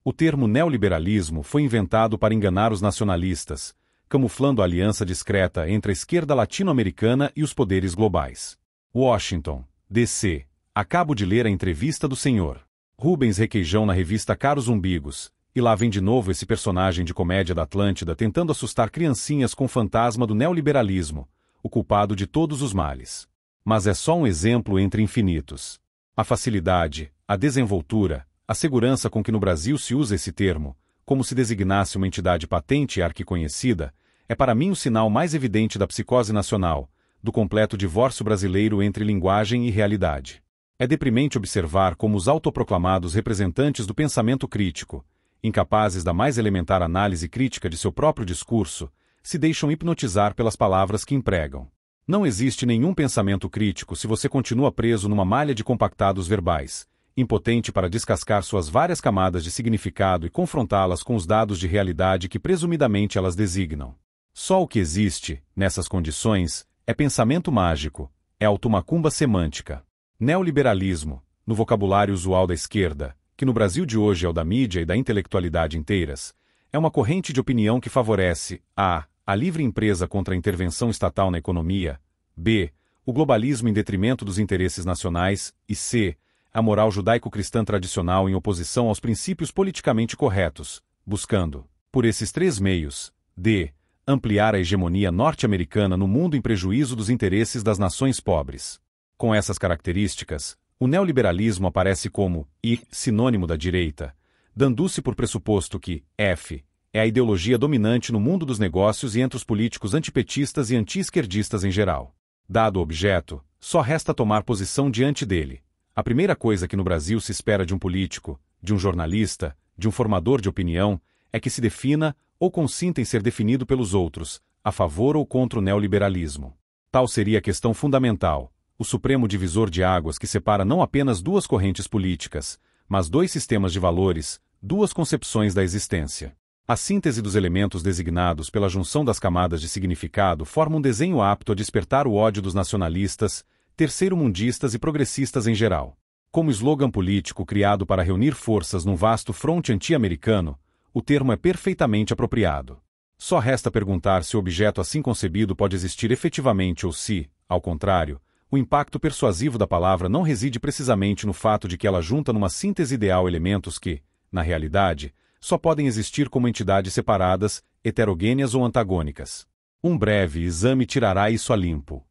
O termo neoliberalismo foi inventado para enganar os nacionalistas, camuflando a aliança discreta entre a esquerda latino-americana e os poderes globais. Washington, D.C. Acabo de ler a entrevista do Sr. Rubens Requeijão na revista Caros Umbigos, e lá vem de novo esse personagem de comédia da Atlântida tentando assustar criancinhas com o fantasma do neoliberalismo, o culpado de todos os males. Mas é só um exemplo entre infinitos. A facilidade, a desenvoltura, a segurança com que no Brasil se usa esse termo, como se designasse uma entidade patente e arquiconhecida, é para mim o sinal mais evidente da psicose nacional, do completo divórcio brasileiro entre linguagem e realidade. É deprimente observar como os autoproclamados representantes do pensamento crítico, incapazes da mais elementar análise crítica de seu próprio discurso, se deixam hipnotizar pelas palavras que empregam. Não existe nenhum pensamento crítico se você continua preso numa malha de compactados verbais, impotente para descascar suas várias camadas de significado e confrontá-las com os dados de realidade que presumidamente elas designam. Só o que existe, nessas condições, é pensamento mágico, é automacumba semântica. Neoliberalismo, no vocabulário usual da esquerda, que no Brasil de hoje é o da mídia e da intelectualidade inteiras, é uma corrente de opinião que favorece a livre empresa contra a intervenção estatal na economia, b. o globalismo em detrimento dos interesses nacionais e c. a moral judaico-cristã tradicional em oposição aos princípios politicamente corretos, buscando, por esses três meios, d. ampliar a hegemonia norte-americana no mundo em prejuízo dos interesses das nações pobres. Com essas características, o neoliberalismo aparece como sinônimo da direita, dando-se por pressuposto que f. é a ideologia dominante no mundo dos negócios e entre os políticos antipetistas e anti-esquerdistas em geral. Dado o objeto, só resta tomar posição diante dele. A primeira coisa que no Brasil se espera de um político, de um jornalista, de um formador de opinião, é que se defina ou consinta em ser definido pelos outros, a favor ou contra o neoliberalismo. Tal seria a questão fundamental, o supremo divisor de águas que separa não apenas duas correntes políticas, mas dois sistemas de valores, duas concepções da existência. A síntese dos elementos designados pela junção das camadas de significado forma um desenho apto a despertar o ódio dos nacionalistas, terceiro-mundistas e progressistas em geral. Como slogan político criado para reunir forças num vasto fronte anti-americano, o termo é perfeitamente apropriado. Só resta perguntar se o objeto assim concebido pode existir efetivamente ou se, ao contrário, o impacto persuasivo da palavra não reside precisamente no fato de que ela junta numa síntese ideal elementos que, na realidade, só podem existir como entidades separadas, heterogêneas ou antagônicas. Um breve exame tirará isso a limpo.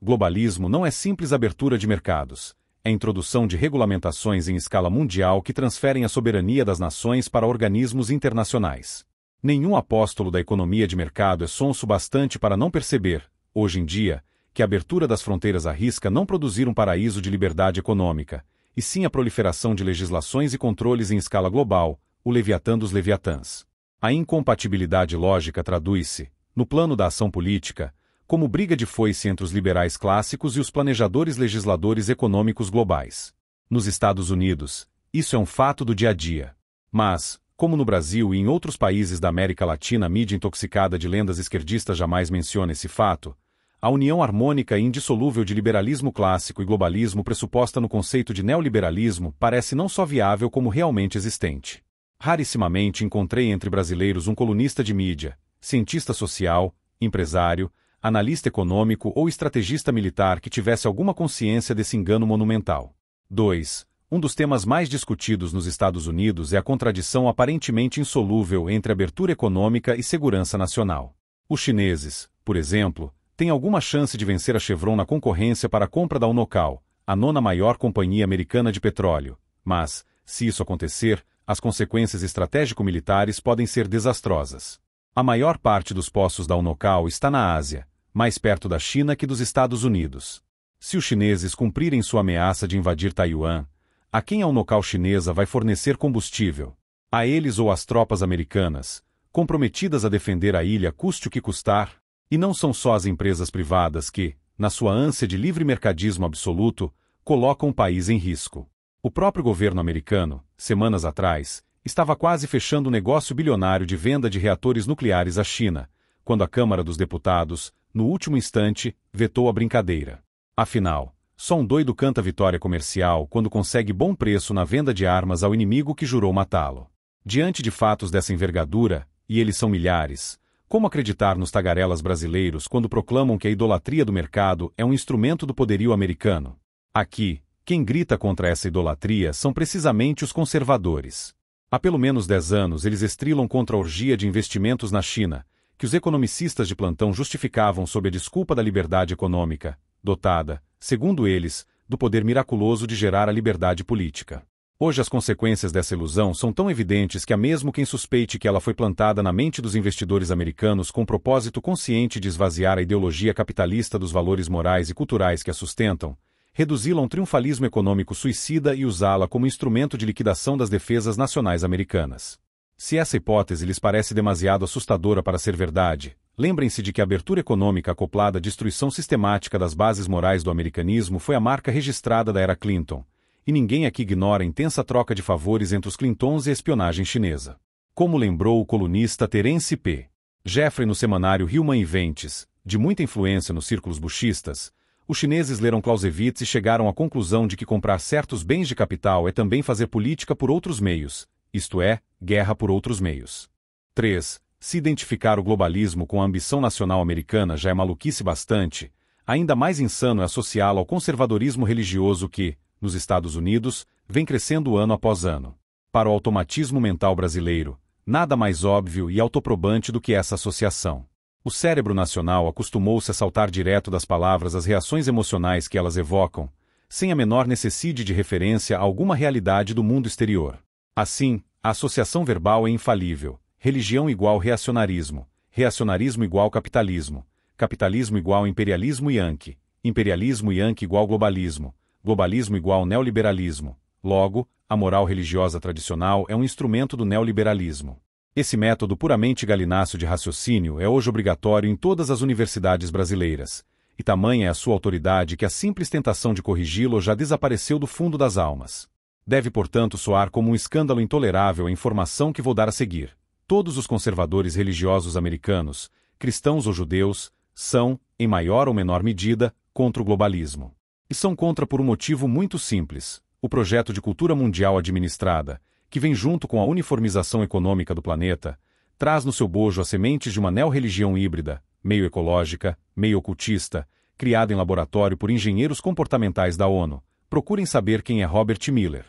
Globalismo não é simples abertura de mercados. É a introdução de regulamentações em escala mundial que transferem a soberania das nações para organismos internacionais. Nenhum apóstolo da economia de mercado é sonso bastante para não perceber, hoje em dia, que a abertura das fronteiras arrisca não produzir um paraíso de liberdade econômica, e sim a proliferação de legislações e controles em escala global, o Leviatã dos Leviatãs. A incompatibilidade lógica traduz-se, no plano da ação política, como briga de foice entre os liberais clássicos e os planejadores legisladores econômicos globais. Nos Estados Unidos, isso é um fato do dia a dia. Mas, como no Brasil e em outros países da América Latina a mídia intoxicada de lendas esquerdistas jamais menciona esse fato, a união harmônica e indissolúvel de liberalismo clássico e globalismo pressuposta no conceito de neoliberalismo parece não só viável como realmente existente. Rarissimamente encontrei entre brasileiros um colunista de mídia, cientista social, empresário, analista econômico ou estrategista militar que tivesse alguma consciência desse engano monumental. 2. Um dos temas mais discutidos nos Estados Unidos é a contradição aparentemente insolúvel entre abertura econômica e segurança nacional. Os chineses, por exemplo, têm alguma chance de vencer a Chevron na concorrência para a compra da Unocal, a nona maior companhia americana de petróleo, mas, se isso acontecer, as consequências estratégico-militares podem ser desastrosas. A maior parte dos poços da Unocal está na Ásia, mais perto da China que dos Estados Unidos. Se os chineses cumprirem sua ameaça de invadir Taiwan, a quem a Unocal chinesa vai fornecer combustível? A eles ou às tropas americanas, comprometidas a defender a ilha custe o que custar? E não são só as empresas privadas que, na sua ânsia de livre mercadismo absoluto, colocam o país em risco. O próprio governo americano, semanas atrás, estava quase fechando um negócio bilionário de venda de reatores nucleares à China, quando a Câmara dos Deputados, no último instante, vetou a brincadeira. Afinal, só um doido canta vitória comercial quando consegue bom preço na venda de armas ao inimigo que jurou matá-lo. Diante de fatos dessa envergadura, e eles são milhares, como acreditar nos tagarelas brasileiros quando proclamam que a idolatria do mercado é um instrumento do poderio americano? Aqui, quem grita contra essa idolatria são precisamente os conservadores. Há pelo menos 10 anos eles estrilam contra a orgia de investimentos na China, que os economicistas de plantão justificavam sob a desculpa da liberdade econômica, dotada, segundo eles, do poder miraculoso de gerar a liberdade política. Hoje as consequências dessa ilusão são tão evidentes que há mesmo quem suspeite que ela foi plantada na mente dos investidores americanos com o propósito consciente de esvaziar a ideologia capitalista dos valores morais e culturais que a sustentam, reduzi-la a um triunfalismo econômico suicida e usá-la como instrumento de liquidação das defesas nacionais americanas. Se essa hipótese lhes parece demasiado assustadora para ser verdade, lembrem-se de que a abertura econômica acoplada à destruição sistemática das bases morais do americanismo foi a marca registrada da era Clinton, e ninguém aqui ignora a intensa troca de favores entre os Clintons e a espionagem chinesa. Como lembrou o colunista Terence P. Jeffrey no semanário Human Events, de muita influência nos círculos bushistas, os chineses leram Clausewitz e chegaram à conclusão de que comprar certos bens de capital é também fazer política por outros meios, isto é, guerra por outros meios. 3. Se identificar o globalismo com a ambição nacional americana já é maluquice bastante, ainda mais insano é associá-lo ao conservadorismo religioso que, nos Estados Unidos, vem crescendo ano após ano. Para o automatismo mental brasileiro, nada mais óbvio e autoprobante do que essa associação. O cérebro nacional acostumou-se a saltar direto das palavras às reações emocionais que elas evocam, sem a menor necessidade de referência a alguma realidade do mundo exterior. Assim, a associação verbal é infalível. Religião igual reacionarismo, reacionarismo igual capitalismo, capitalismo igual imperialismo yankee, imperialismo yankee igual globalismo, globalismo igual neoliberalismo. Logo, a moral religiosa tradicional é um instrumento do neoliberalismo. Esse método puramente galináceo de raciocínio é hoje obrigatório em todas as universidades brasileiras, e tamanha é a sua autoridade que a simples tentação de corrigi-lo já desapareceu do fundo das almas. Deve, portanto, soar como um escândalo intolerável a informação que vou dar a seguir. Todos os conservadores religiosos americanos, cristãos ou judeus, são, em maior ou menor medida, contra o globalismo. E são contra por um motivo muito simples: o projeto de cultura mundial administrada, que vem junto com a uniformização econômica do planeta, traz no seu bojo as sementes de uma neo-religião híbrida, meio ecológica, meio ocultista, criada em laboratório por engenheiros comportamentais da ONU. Procurem saber quem é Robert Miller.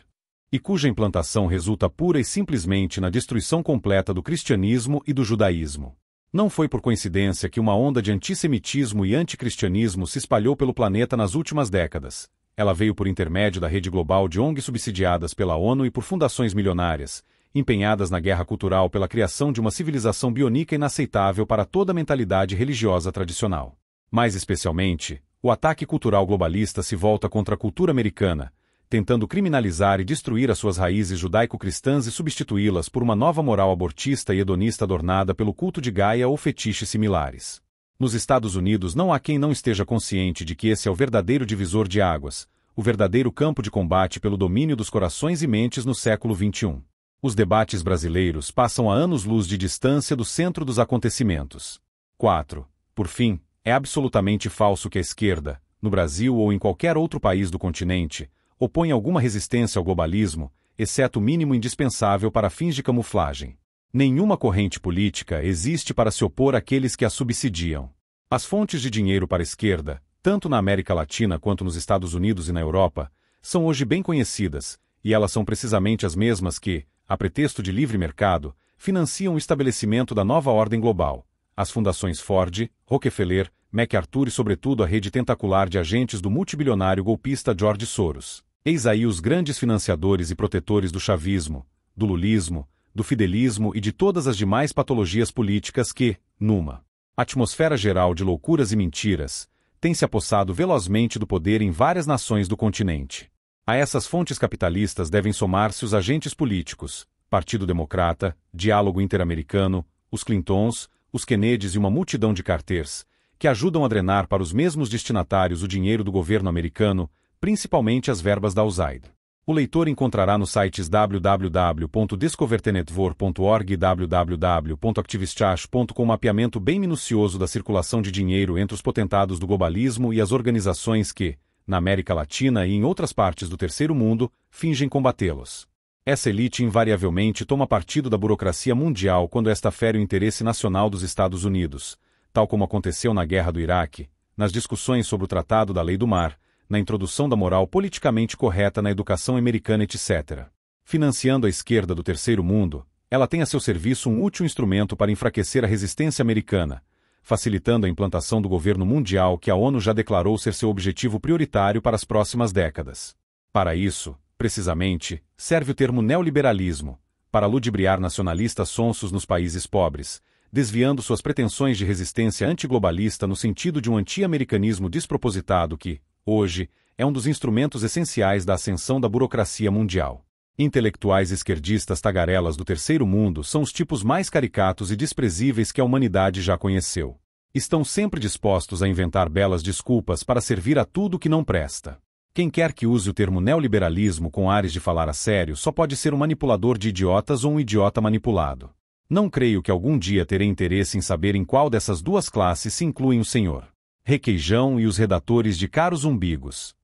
E cuja implantação resulta pura e simplesmente na destruição completa do cristianismo e do judaísmo. Não foi por coincidência que uma onda de antissemitismo e anticristianismo se espalhou pelo planeta nas últimas décadas. Ela veio por intermédio da rede global de ONGs subsidiadas pela ONU e por fundações milionárias, empenhadas na guerra cultural pela criação de uma civilização bionica inaceitável para toda a mentalidade religiosa tradicional. Mais especialmente, o ataque cultural globalista se volta contra a cultura americana, tentando criminalizar e destruir as suas raízes judaico-cristãs e substituí-las por uma nova moral abortista e hedonista adornada pelo culto de Gaia ou fetiches similares. Nos Estados Unidos não há quem não esteja consciente de que esse é o verdadeiro divisor de águas, o verdadeiro campo de combate pelo domínio dos corações e mentes no século XXI. Os debates brasileiros passam a anos-luz de distância do centro dos acontecimentos. 4. Por fim, é absolutamente falso que a esquerda, no Brasil ou em qualquer outro país do continente, opõe alguma resistência ao globalismo, exceto o mínimo indispensável para fins de camuflagem. Nenhuma corrente política existe para se opor àqueles que a subsidiam. As fontes de dinheiro para a esquerda, tanto na América Latina quanto nos Estados Unidos e na Europa, são hoje bem conhecidas, e elas são precisamente as mesmas que, a pretexto de livre mercado, financiam o estabelecimento da nova ordem global. As fundações Ford, Rockefeller, MacArthur e sobretudo a rede tentacular de agentes do multibilionário golpista George Soros. Eis aí os grandes financiadores e protetores do chavismo, do lulismo, do fidelismo e de todas as demais patologias políticas que, numa atmosfera geral de loucuras e mentiras, têm se apossado velozmente do poder em várias nações do continente. A essas fontes capitalistas devem somar-se os agentes políticos, Partido Democrata, Diálogo Interamericano, os Clintons, os Kennedys e uma multidão de Carters, que ajudam a drenar para os mesmos destinatários o dinheiro do governo americano, principalmente as verbas da USAID. O leitor encontrará nos sites www.discovertenetwork.org e www.activistchash.com um mapeamento bem minucioso da circulação de dinheiro entre os potentados do globalismo e as organizações que, na América Latina e em outras partes do terceiro mundo, fingem combatê-los. Essa elite invariavelmente toma partido da burocracia mundial quando esta fere o interesse nacional dos Estados Unidos, tal como aconteceu na Guerra do Iraque, nas discussões sobre o Tratado da Lei do Mar, na introdução da moral politicamente correta na educação americana, etc. Financiando a esquerda do terceiro mundo, ela tem a seu serviço um útil instrumento para enfraquecer a resistência americana, facilitando a implantação do governo mundial que a ONU já declarou ser seu objetivo prioritário para as próximas décadas. Para isso, precisamente, serve o termo neoliberalismo, para ludibriar nacionalistas sonsos nos países pobres, desviando suas pretensões de resistência antiglobalista no sentido de um anti-americanismo despropositado que, hoje, é um dos instrumentos essenciais da ascensão da burocracia mundial. Intelectuais esquerdistas tagarelas do terceiro mundo são os tipos mais caricatos e desprezíveis que a humanidade já conheceu. Estão sempre dispostos a inventar belas desculpas para servir a tudo que não presta. Quem quer que use o termo neoliberalismo com ares de falar a sério só pode ser um manipulador de idiotas ou um idiota manipulado. Não creio que algum dia terei interesse em saber em qual dessas duas classes se incluem o senhor Requeijão e os redatores de Caros Umbigos.